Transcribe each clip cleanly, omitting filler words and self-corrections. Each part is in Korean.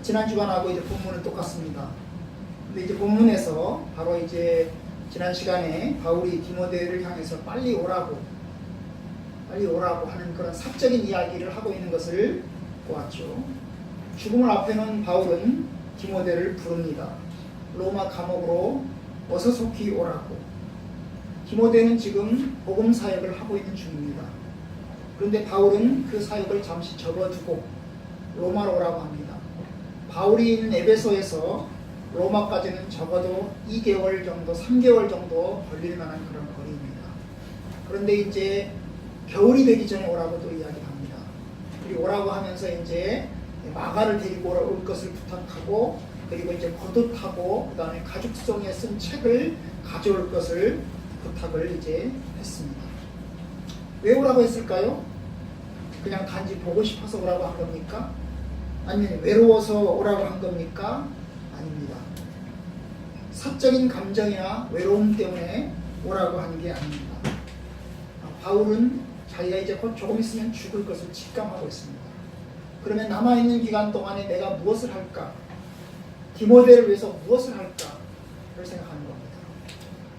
지난 주간하고 이제 본문은 똑같습니다. 근데 이제 본문에서 바로 이제 지난 시간에 바울이 디모데를 향해서 빨리 오라고 하는 그런 사적인 이야기를 하고 있는 것을 보았죠. 죽음을 앞에 놓은 바울은 디모데를 부릅니다. 로마 감옥으로 어서 속히 오라고. 디모데는 지금 복음 사역을 하고 있는 중입니다. 그런데 바울은 그 사역을 잠시 접어두고 로마로 오라고 합니다. 바울이 있는 에베소에서 로마까지는 적어도 2개월 정도, 3개월 정도 걸릴 만한 그런 거리입니다. 그런데 이제 겨울이 되기 전에 오라고 또 이야기합니다. 그리고 오라고 하면서 이제 마가를 데리고 올 것을 부탁하고, 그리고 이제 겉옷하고 그 다음에 가죽성에 쓴 책을 가져올 것을 부탁을 이제 했습니다. 왜 오라고 했을까요? 그냥 단지 보고 싶어서 오라고 한 겁니까? 아니면 외로워서 오라고 한 겁니까? 아닙니다. 사적인 감정이나 외로움 때문에 오라고 하는 게 아닙니다. 바울은 자기가 이제 곧 조금 있으면 죽을 것을 직감하고 있습니다. 그러면 남아있는 기간 동안에 내가 무엇을 할까? 디모데를 위해서 무엇을 할까? 를 생각하는 겁니다.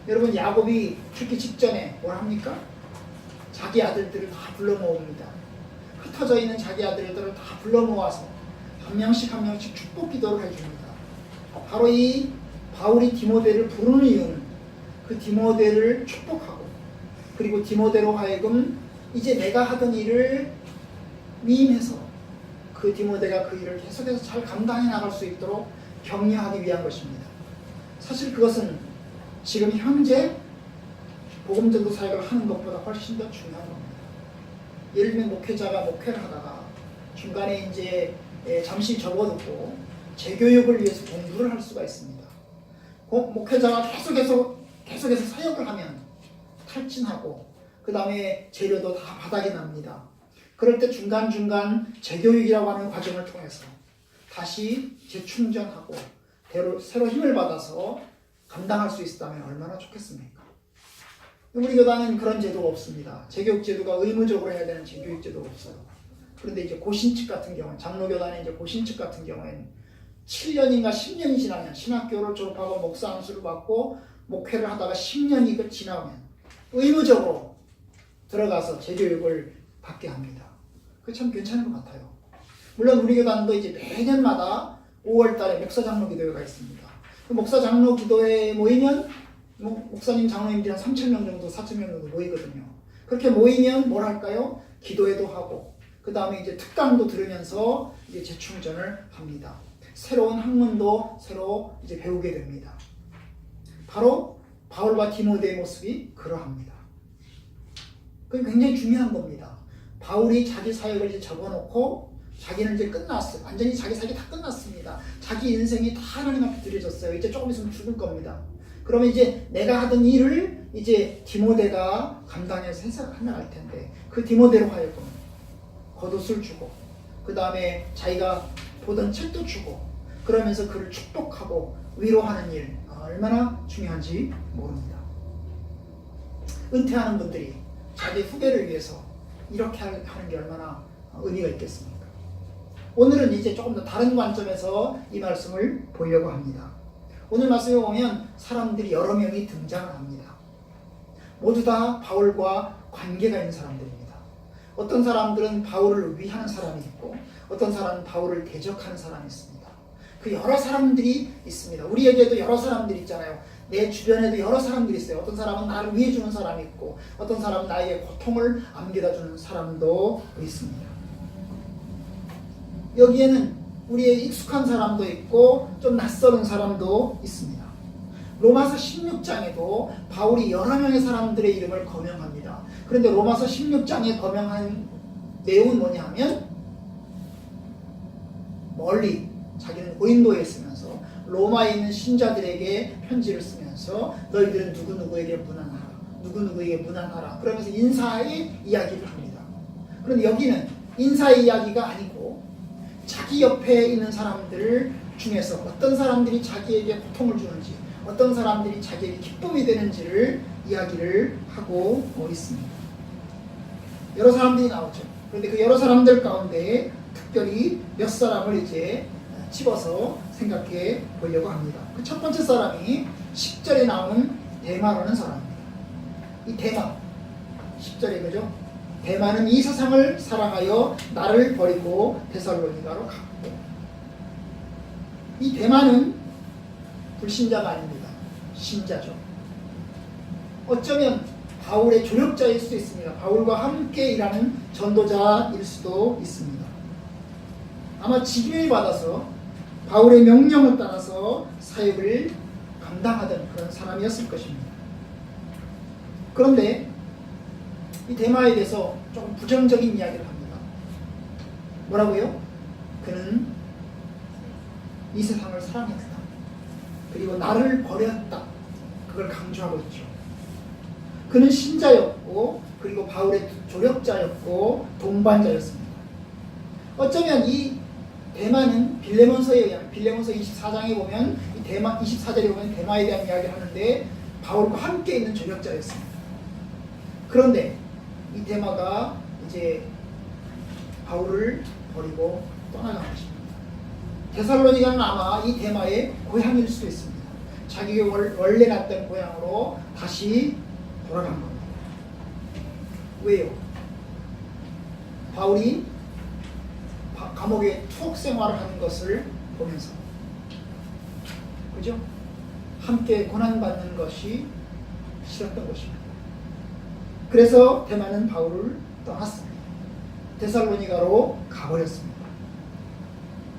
여러분, 야곱이 죽기 직전에 뭘 합니까? 자기 아들들을 다 불러 모읍니다. 흩어져 있는 자기 아들들을 다 불러 모아서 한 명씩 한 명씩 축복 기도를 해줍니다. 바로 이 바울이 디모데를 부르는 이유는 그 디모데를 축복하고, 그리고 디모데로 하여금 이제 내가 하던 일을 미임해서 그 디모데가 그 일을 계속해서 잘 감당해 나갈 수 있도록 격려하기 위한 것입니다. 사실 그것은 지금 현재 복음전도 사역을 하는 것보다 훨씬 더 중요한 겁니다. 예를 들면 목회자가 목회를 하다가 중간에 이제 잠시 접어두고 재교육을 위해서 공부를 할 수가 있습니다. 목회자가 계속해서 사역을 하면 탈진하고 그 다음에 재료도 다 바닥이 납니다. 그럴 때 중간중간 재교육이라고 하는 과정을 통해서 다시 재충전하고 새로 힘을 받아서 감당할 수 있다면 얼마나 좋겠습니까? 우리 교단은 그런 제도가 없습니다. 재교육 제도가 의무적으로 해야 되는 재교육 제도가 없어요. 그런데 이제 고신측 같은 경우는, 장로교단의 이제 고신측 같은 경우에는 7년인가 10년이 지나면, 신학교를 졸업하고 목사 안수를 받고 목회를 하다가 10년이 지나면 의무적으로 들어가서 재교육을 받게 합니다. 그게 참 괜찮은 것 같아요. 물론 우리 교단도 이제 매년마다 5월 달에 목사 장로 기도회가 있습니다. 그 목사 장로 기도회에 모이면 목사님 장로님들이 한 3,000명 정도, 4,000명 정도 모이거든요. 그렇게 모이면 뭘 할까요? 기도회도 하고, 그 다음에 이제 특강도 들으면서 이제 재충전을 합니다. 새로운 학문도 새로 이제 배우게 됩니다. 바로 바울과 디모데의 모습이 그러합니다. 그게 굉장히 중요한 겁니다. 바울이 자기 사역을 이제 접어놓고 자기는 이제 끝났어요. 완전히 자기 사역이 다 끝났습니다. 자기 인생이 다 하나님 앞에 드려졌어요. 이제 조금 있으면 죽을 겁니다. 그러면 이제 내가 하던 일을 이제 디모데가 감당해서 해나갈 텐데, 그 디모데로 하여금 겉옷을 주고, 그 다음에 자기가 보던 책도 주고, 그러면서 그를 축복하고 위로하는 일, 얼마나 중요한지 모릅니다. 은퇴하는 분들이 자기 후배를 위해서 이렇게 하는 게 얼마나 의미가 있겠습니까? 오늘은 이제 조금 더 다른 관점에서 이 말씀을 보려고 합니다. 오늘 말씀에 보면 사람들이 여러 명이 등장을 합니다. 모두 다 바울과 관계가 있는 사람들입니다. 어떤 사람들은 바울을 위하는 사람이 있고, 어떤 사람은 바울을 대적하는 사람이 있습니다. 그 여러 사람들이 있습니다. 우리에게도 여러 사람들이 있잖아요. 내 주변에도 여러 사람들이 있어요. 어떤 사람은 나를 위해주는 사람이 있고, 어떤 사람은 나에게 고통을 안겨다주는 사람도 있습니다. 여기에는 우리의 익숙한 사람도 있고 좀 낯설은 사람도 있습니다. 로마서 16장에도 바울이 여러 명의 사람들의 이름을 거명합니다. 그런데 로마서 16장에 거명한 내용은 뭐냐 하면, 멀리 자기는 고린도에 있으면서 로마에 있는 신자들에게 편지를 쓰면서 너희들은 누구누구에게 문안하라, 누구누구에게 문안하라, 그러면서 인사의 이야기를 합니다. 그런데 여기는 인사의 이야기가 아니고 자기 옆에 있는 사람들 중에서 어떤 사람들이 자기에게 고통을 주는지, 어떤 사람들이 자기에게 기쁨이 되는지를 이야기를 하고 있습니다. 여러 사람들이 나오죠. 그런데 그 여러 사람들 가운데 특별히 몇 사람을 이제 집어서 생각해 보려고 합니다. 그 첫 번째 사람이 10절에 나오는 데마라는 사람입니다. 이 데마 10절에 그죠? 데마는 이 세상을 사랑하여 나를 버리고 데살로니가로 갔고, 이 데마는 불신자가 아닙니다. 신자죠. 어쩌면 바울의 조력자일 수도 있습니다. 바울과 함께 일하는 전도자일 수도 있습니다. 아마 직임을 받아서 바울의 명령을 따라서 사역을 감당하던 그런 사람이었을 것입니다. 그런데 이 데마에 대해서 조금 부정적인 이야기를 합니다. 뭐라고요? 그는 이 세상을 사랑했다. 그리고 나를 버렸다. 그걸 강조하고 있죠. 그는 신자였고, 그리고 바울의 조력자였고, 동반자였습니다. 어쩌면 이 데마는 빌레몬서에 의하면, 빌레몬서 24장에 보면, 이 데마 24절에 보면 데마에 대한 이야기를 하는데 바울과 함께 있는 조력자였습니다. 그런데 이 데마가 이제 바울을 버리고 떠나간 것입니다. 데살로니가는 아마 이 데마의 고향일 수도 있습니다. 자기가 원래 났던 고향으로 다시 돌아간 겁니다. 왜요? 바울이 감옥에 투옥 생활을 하는 것을 보면서, 그죠? 함께 고난받는 것이 싫었던 것입니다. 그래서 데마는 바울을 떠났습니다. 데살로니가로 가버렸습니다.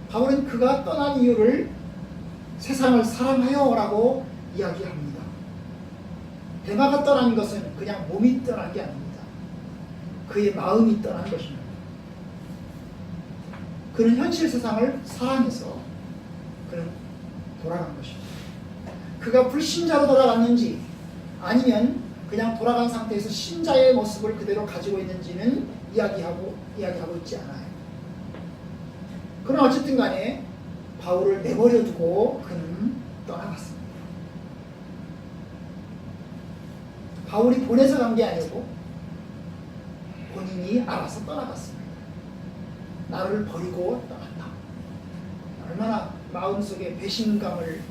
바울은 그가 떠난 이유를 세상을 사랑하여라고 이야기합니다. 데마가 떠난 것은 그냥 몸이 떠난 게 아닙니다. 그의 마음이 떠난 것입니다. 그는 현실 세상을 사랑해서 그는 돌아간 것입니다. 그가 불신자로 돌아갔는지 아니면 그냥 돌아간 상태에서 신자의 모습을 그대로 가지고 있는지는 이야기하고 있지 않아요. 그러나 어쨌든 간에 바울을 내버려 두고 그는 떠나갔습니다. 바울이 보내서 간 게 아니고 본인이 알아서 떠나갔습니다. 나를 버리고 떠났다. 얼마나 마음속에 배신감을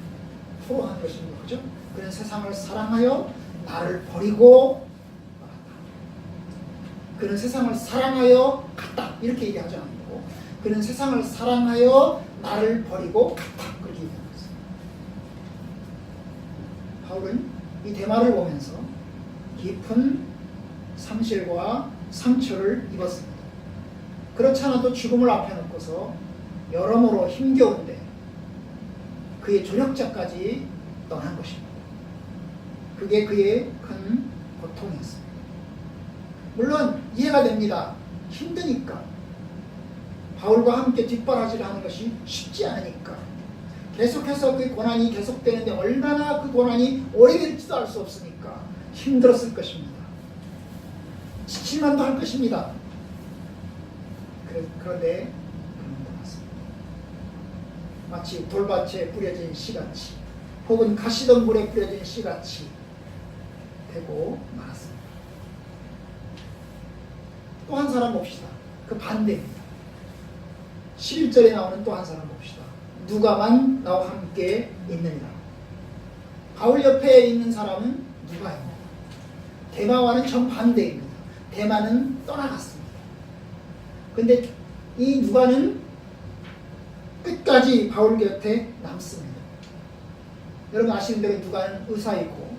토로한 것입니까? 그죠? 그는 세상을 사랑하여 나를 버리고 떠났다. 그는 세상을 사랑하여 갔다. 이렇게 얘기하지 않고 그는 세상을 사랑하여 나를 버리고 갔다. 그렇게 얘기하고 있습니다. 바울은 이 데마를 보면서 깊은 상실과 상처를 입었습니다. 그렇지 않아도 죽음을 앞에 놓고서 여러모로 힘겨운데 그의 조력자까지 떠난 것입니다. 그게 그의 큰 고통이었습니다. 물론 이해가 됩니다. 힘드니까. 바울과 함께 뒷바라지를 하는 것이 쉽지 않으니까. 계속해서 그 고난이 계속되는데 얼마나 그 고난이 오래될지도 알 수 없으니까 힘들었을 것입니다. 지칠만도 할 것입니다. 그런데 그는 떠났습니다. 마치 돌밭에 뿌려진 씨같이 혹은 가시덤불에 뿌려진 씨같이 되고 말았습니다. 또 한 사람 봅시다. 그 반대입니다. 11절에 나오는 또 한 사람 봅시다. 누가만 나와 함께 있느니라. 바울 옆에 있는 사람은 누가입니다. 데마와는 정반대입니다. 데마는 떠나갔습니다. 근데 이 누가는 끝까지 바울 곁에 남습니다. 여러분 아시는 대로 누가는 의사이고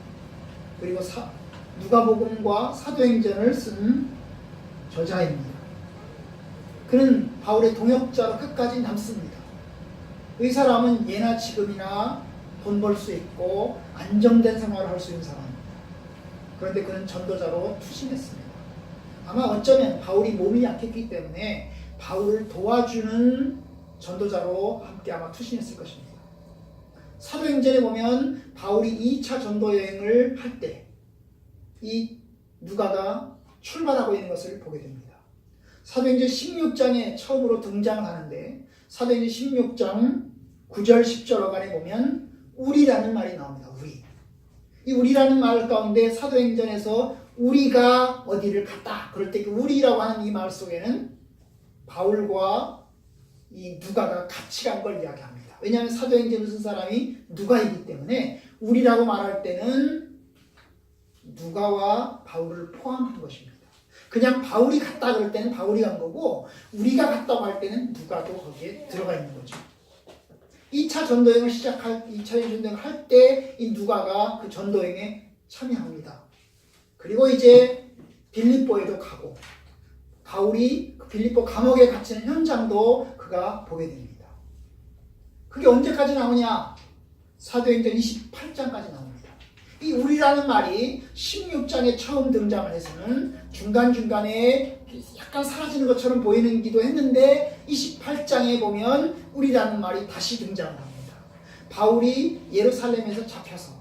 그리고 누가복음과 사도행전을 쓴 저자입니다. 그는 바울의 동역자로 끝까지 남습니다. 이 사람은 예나 지금이나 돈 벌 수 있고 안정된 생활을 할 수 있는 사람입니다. 그런데 그는 전도자로 투신했습니다. 아마 어쩌면 바울이 몸이 약했기 때문에 바울을 도와주는 전도자로 함께 아마 투신했을 것입니다. 사도행전에 보면 바울이 2차 전도 여행을 할 때 이 누가가 출발하고 있는 것을 보게 됩니다. 사도행전 16장에 처음으로 등장하는데 사도행전 16장 9절 10절 어간에 보면 우리라는 말이 나옵니다. 우리. 이 우리라는 말 가운데 사도행전에서 우리가 어디를 갔다. 그럴 때 그 우리라고 하는 이 말 속에는 바울과 이 누가가 같이 간 걸 이야기합니다. 왜냐하면 사도행전을 쓴 사람이 누가이기 때문에 우리라고 말할 때는 누가와 바울을 포함한 것입니다. 그냥 바울이 갔다 그럴 때는 바울이 간 거고 우리가 갔다고 할 때는 누가도 거기에 들어가 있는 거죠. 2차 전도여행을 2차 전도여행을 할 때 이 누가가 그 전도여행에 참여합니다. 그리고 이제 빌립보에도 가고 바울이 그 빌립보 감옥에 갇히는 현장도 그가 보게 됩니다. 그게 언제까지 나오냐? 사도행전 28장까지 나옵니다. 이 우리라는 말이 16장에 처음 등장을 해서는 중간중간에 약간 사라지는 것처럼 보이기도 했는데 28장에 보면 우리라는 말이 다시 등장을 합니다. 바울이 예루살렘에서 잡혀서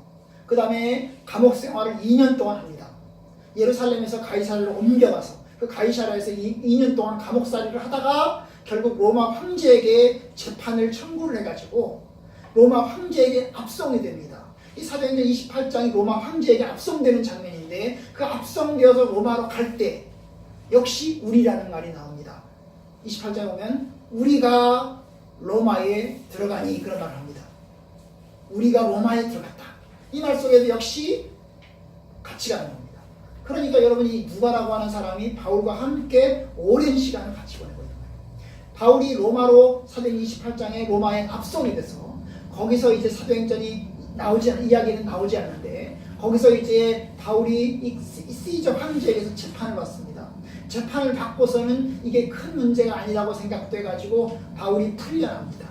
그 다음에 감옥 생활을 2년 동안 합니다. 예루살렘에서 가이사랴로 옮겨가서 그 가이사랴에서 2년 동안 감옥살이를 하다가 결국 로마 황제에게 재판을 청구를 해가지고 로마 황제에게 압송이 됩니다. 이 사도행전 28장이 로마 황제에게 압송되는 장면인데 그 압송되어서 로마로 갈 때 역시 우리라는 말이 나옵니다. 28장에 보면 우리가 로마에 들어가니 그런 말을 합니다. 우리가 로마에 들어갔다. 이 말 속에도 역시 같이 가는 겁니다. 그러니까 여러분이 누가라고 하는 사람이 바울과 함께 오랜 시간을 같이 보내고 있는 거예요. 바울이 로마로 사도행전 28장에 로마에 압송이 돼서 거기서 이제 사도행전이 이야기는 나오지 않는데 거기서 이제 바울이 이 시저 황제에게서 재판을 받습니다. 재판을 받고서는 이게 큰 문제가 아니라고 생각돼가지고 바울이 풀려납니다.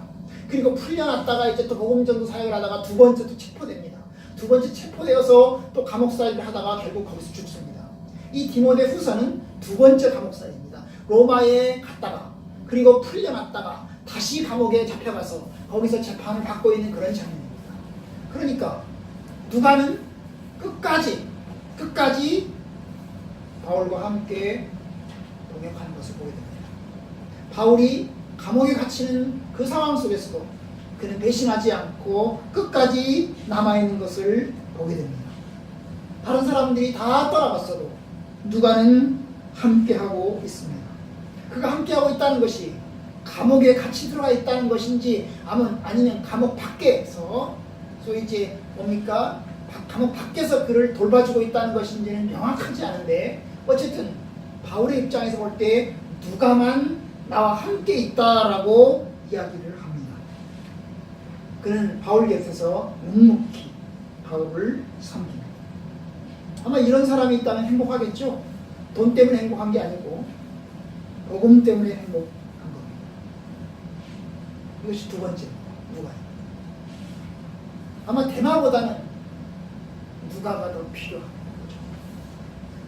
그리고 풀려났다가 이제 또 복음전도 사역을 하다가 두 번째 또 체포됩니다. 두 번째 체포되어서 또 감옥살이를 하다가 결국 거기서 죽습니다. 이 디모데 후서는 두 번째 감옥살이입니다. 로마에 갔다가 그리고 풀려났다가 다시 감옥에 잡혀가서 거기서 재판을 받고 있는 그런 장면입니다. 그러니까 누가는 끝까지 바울과 함께 동역하는 것을 보게 됩니다. 바울이 감옥에 갇히는 그 상황 속에서도 그는 배신하지 않고 끝까지 남아있는 것을 보게 됩니다. 다른 사람들이 다 떠나갔어도 누가는 함께하고 있습니다. 그가 함께하고 있다는 것이 감옥에 같이 들어가 있다는 것인지 아니면 감옥 밖에서 소위 이제 뭡니까? 감옥 밖에서 그를 돌봐주고 있다는 것인지는 명확하지 않은데 어쨌든 바울의 입장에서 볼 때 누가만 나와 함께 있다라고 이야기를 합니다. 그는 바울 곁에서 묵묵히 바울을 섬깁니다. 아마 이런 사람이 있다면 행복하겠죠? 돈 때문에 행복한 게 아니고 복음 때문에 행복한 겁니다. 이것이 두 번째 누가입니다. 아마 대마보다는 누가가 더 필요한 거죠.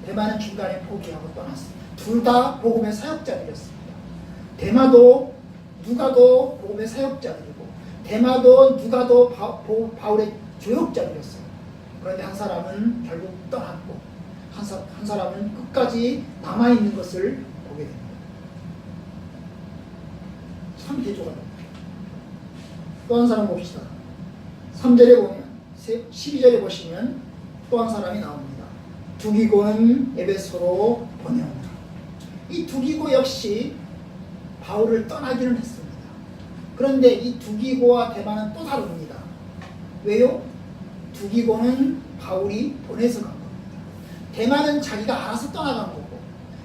대마는 중간에 포기하고 떠났습니다. 둘 다 복음의 사역자들이었습니다. 대마도 누가도 복음의 사역자들이고 대마도 누가도 바울의 조역자들이었어요. 그런데 한 사람은 결국 떠났고 한 사람은 끝까지 남아있는 것을 보게 됩니다. 참 대조가 됩니다. 또 한 사람 봅시다. 3절에 보면 12절에 보시면 또 한 사람이 나옵니다. 두기고는 에베소로 보내온다. 이 두기고 역시 바울을 떠나기는 했습니다. 그런데 이 두기고와 대마는 또 다릅니다. 왜요? 두기고는 바울이 보내서 간 겁니다. 대마는 자기가 알아서 떠나간 거고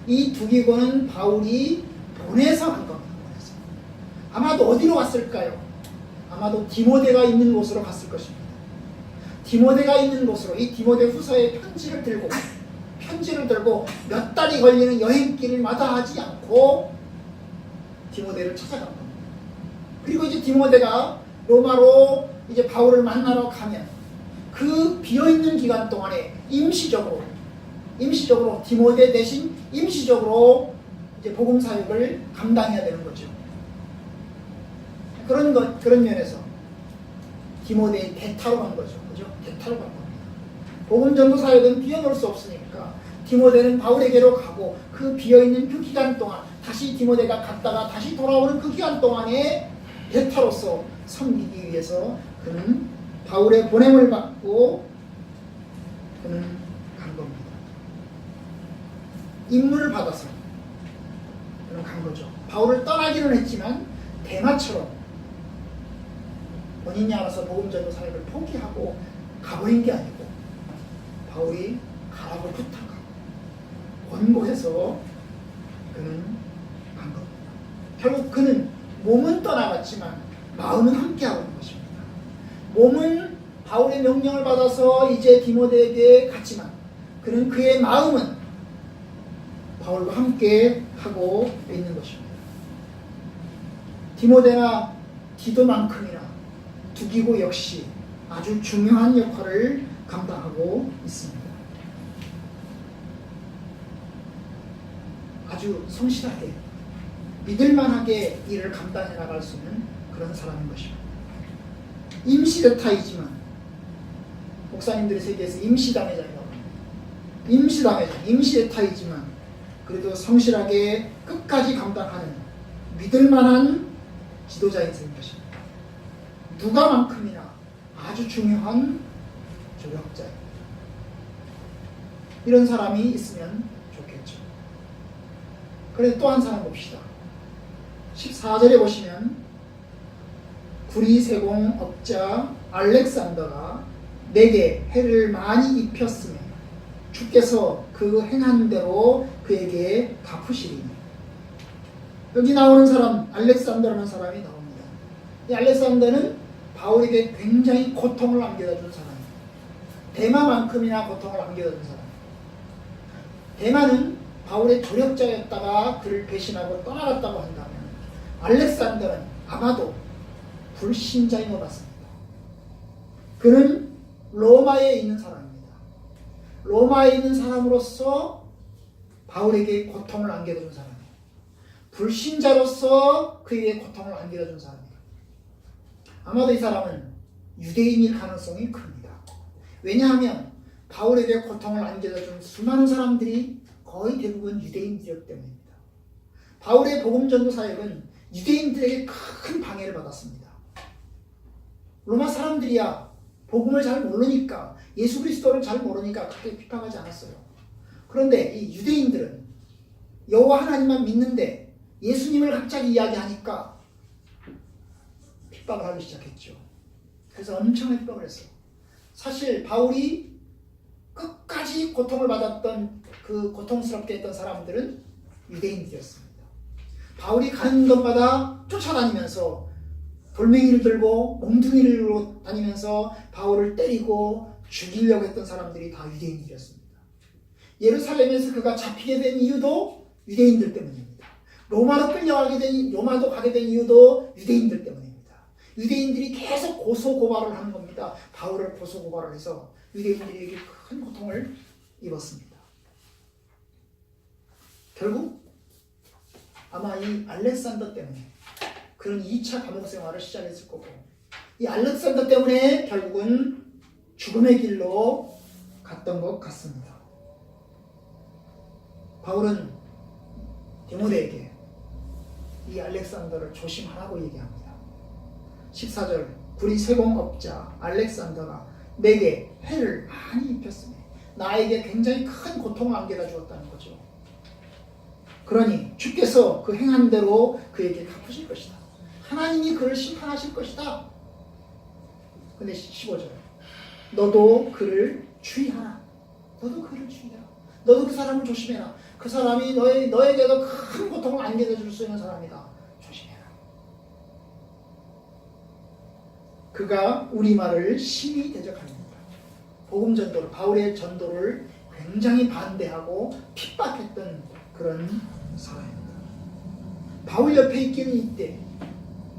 이 두기고는 바울이 보내서 간 겁니다. 보내서. 아마도 어디로 갔을까요? 아마도 디모데가 있는 곳으로 갔을 것입니다. 디모데가 있는 곳으로 이 디모데 후서의 편지를 들고 몇 달이 걸리는 여행길을 마다하지 않고 디모데를 찾아간 겁니다. 그리고 이제 디모데가 로마로 이제 바울을 만나러 가면 그 비어있는 기간 동안에 임시적으로 디모데 대신 임시적으로 이제 복음 사역을 감당해야 되는 거죠. 그런 면에서 디모데의 대타로 간 거죠. 그죠? 대타로 간 겁니다. 복음 전도 사역은 비워놓을 수 없으니까 디모데는 바울에게로 가고 그 비어있는 그 기간 동안 다시 디모데가 갔다가 다시 돌아오는 그 기간 동안에 대타로서 섬기기 위해서 그는 바울의 보냄을 받고 그는 간 겁니다. 임무를 받아서 그는 간 거죠. 바울을 떠나기는 했지만 대마처럼 본인이 알아서 복음전도 사역을 포기하고 가버린 게 아니고 바울이 가라고 부탁하고 권고해서 그는 간 겁니다. 결국 그는 몸은 떠나갔지만 마음은 함께하고 있는 것입니다. 몸은 바울의 명령을 받아서 이제 디모데에게 갔지만 그는 그의 마음은 바울과 함께 하고 있는 것입니다. 디모데나 디도만큼이나 두기고 역시 아주 중요한 역할을 감당하고 있습니다. 아주 성실하게 믿을만하게 일을 감당해 나갈 수 있는 그런 사람인 것입니다. 임시대타이지만 목사님들의 세계에서 임시담회장이라고 합니다. 임시담회장, 임시대타이지만 그래도 성실하게 끝까지 감당하는 믿을만한 지도자인 셈인 것입니다. 누가만큼이나 아주 중요한 조력자입니다. 이런 사람이 있으면 좋겠죠. 그래서 또 한 사람 봅시다. 14절에 보시면 구리세공 업자 알렉산더가 내게 해를 많이 입혔으며 주께서 그 행한 대로 그에게 갚으시리니. 여기 나오는 사람 알렉산더라는 사람이 나옵니다. 이 알렉산더는 바울에게 굉장히 고통을 안겨다 준 사람입니다. 대마만큼이나 고통을 안겨다 준 사람. 대마는 바울의 조력자였다가 그를 배신하고 떠나갔다고 한다면 알렉산더는 아마도 불신자인 것 같습니다. 그는 로마에 있는 사람입니다. 로마에 있는 사람으로서 바울에게 고통을 안겨다 준 사람이에요. 불신자로서 그에게 고통을 안겨다 준 사람이에요. 아마도 이 사람은 유대인일 가능성이 큽니다. 왜냐하면 바울에게 고통을 안겨다 준 수많은 사람들이 거의 대부분 유대인들이었기 때문입니다. 바울의 복음전도 사역은 유대인들에게 큰 방해를 받았습니다. 로마 사람들이야 복음을 잘 모르니까, 예수 그리스도를 잘 모르니까 그렇게 비판하지 않았어요. 그런데 이 유대인들은 여호와 하나님만 믿는데 예수님을 갑자기 이야기하니까 핍박을 하기 시작했죠. 그래서 엄청 핍박을 했어요. 사실 바울이 끝까지 고통을 받았던 그 고통스럽게 했던 사람들은 유대인들이었습니다. 바울이 가는 곳마다 쫓아다니면서 돌멩이를 들고 몽둥이를 들고 다니면서 바울을 때리고 죽이려고 했던 사람들이 다 유대인들이었습니다. 예루살렘에서 그가 잡히게 된 이유도 유대인들 때문입니다. 로마도 가게 된 이유도 유대인들 때문입니다. 유대인들이 계속 고소고발을 하는 겁니다. 바울을 고소고발을 해서 유대인들에게 큰 고통을 입었습니다. 결국 아마 이 알렉산더 때문에 그런 2차 감옥 생활을 시작했을 거고, 이 알렉산더 때문에 결국은 죽음의 길로 갔던 것 같습니다. 바울은 디모데에게 이 알렉산더를 조심하라고 얘기합니다. 14절 구리 세공업자 알렉산더가 내게 해를 많이 입혔으니 나에게 굉장히 큰 고통을 안겨다 주었다는 거죠. 그러니 주께서 그 행한 대로 그에게 갚으실 것이다. 하나님이 그를 심판하실 것이다. 근데 15절 너도 그를 주의하라. 너도 그를 주의하라. 너도 그 사람을 조심해라. 그 사람이 너에게도 큰 고통을 안겨다 줄 수 있는 사람이다. 조심해라. 그가 우리 말을 심히 대적합니다. 복음 전도를, 바울의 전도를 굉장히 반대하고 핍박했던 그런 사람입니다. 바울 옆에 있기는 이때,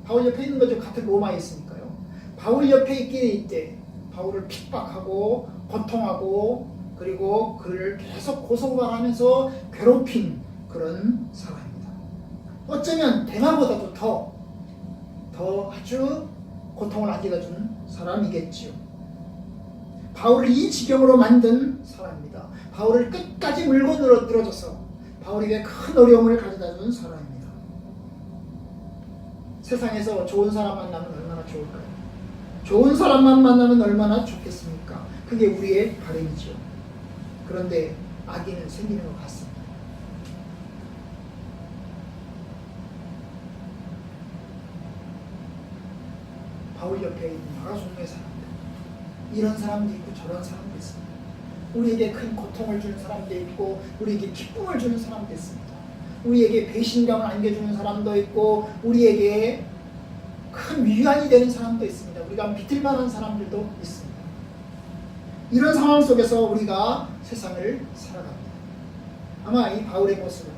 바울 옆에 있는 거죠. 같은 로마에 있으니까요. 바울 옆에 있기는 이때 바울을 핍박하고 고통하고 그리고 그를 계속 고소고발하면서 괴롭힌 그런 사람입니다. 어쩌면 대마보다도 더 아주 고통을 안겨다 준 사람이겠지요. 바울을 이 지경으로 만든 사람입니다. 바울을 끝까지 물고 늘어져서 바울에게 큰 어려움을 가져다 준 사람입니다. 세상에서 좋은 사람 만나면 얼마나 좋을까요? 좋은 사람만 만나면 얼마나 좋겠습니까? 그게 우리의 바람이죠. 그런데 악의는 생기는 것 같습니다. 바울 옆에 있는 여러 종류의 사람들, 이런 사람도 있고 저런 사람도 있습니다. 우리에게 큰 고통을 주는 사람도 있고 우리에게 기쁨을 주는 사람도 있습니다. 우리에게 배신감을 안겨주는 사람도 있고 우리에게 큰 위안이 되는 사람도 있습니다. 우리가 믿을만한 사람들도 있습니다. 이런 상황 속에서 우리가 세상을 살아갑니다. 아마 이 바울의 모습은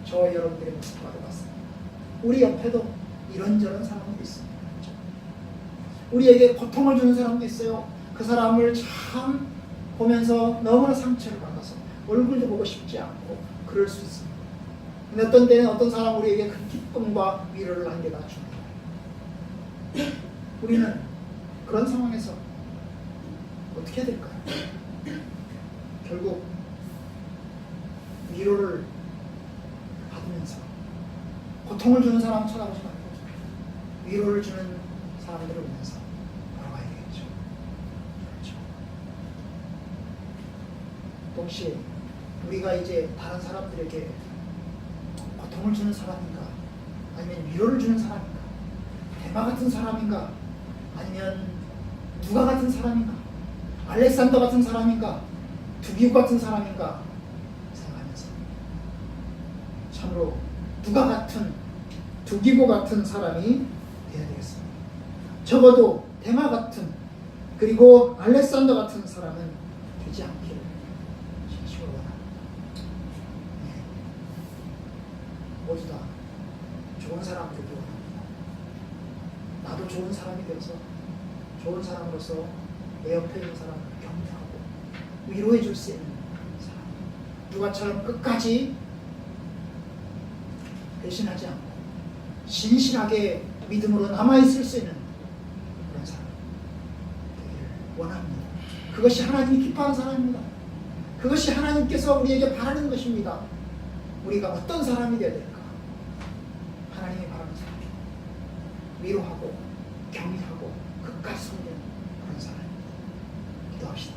저와 여러분들의 모습과 똑같습니다. 우리 옆에도 이런저런 사람도 있습니다. 우리에게 고통을 주는 사람도 있어요. 그 사람을 참 보면서 너무나 상처를 받아서 얼굴도 보고 싶지 않고 그럴 수 있습니다. 근데 어떤 때는 어떤 사람 우리에게 큰 기쁨과 위로를 안겨다 줍니다. 우리는 그런 상황에서 어떻게 해야 될까요? 결국 위로를 받으면서 고통을 주는 사람 쳐다보지 말고 위로를 주는 사람들을 보면서 걸어가야 되겠죠. 그렇죠. 동시에 우리가 이제 다른 사람들에게 고통을 주는 사람인가, 아니면 위로를 주는 사람인가, 대마 같은 사람인가, 아니면 누가 같은 사람인가, 알렉산더 같은 사람인가, 두기고 같은 사람인가 생각하면서 참으로 누가 같은, 두기고 같은 사람이 되어야 되겠습니다. 적어도 대마 같은, 그리고 알렉산더 같은 사람은 되지 않기를 진심으로 원합니다. 모두 다 좋은 사람이 되기 원합니다. 나도 좋은 사람이 되어서 좋은 사람으로서 내 옆에 있는 사람을 격려하고 위로해 줄 수 있는 사람, 누가처럼 끝까지 배신하지 않고 신실하게 믿음으로 남아있을 수 있는 그런 사람 되기를 원합니다. 그것이 하나님이 기뻐하는 사람입니다. 그것이 하나님께서 우리에게 바라는 것입니다. 우리가 어떤 사람이 되어야 될까? 하나님이 바라는 사람, 위로하고 격려하고 끝까지 섬기는 그런 사람입니다. 기도합시다.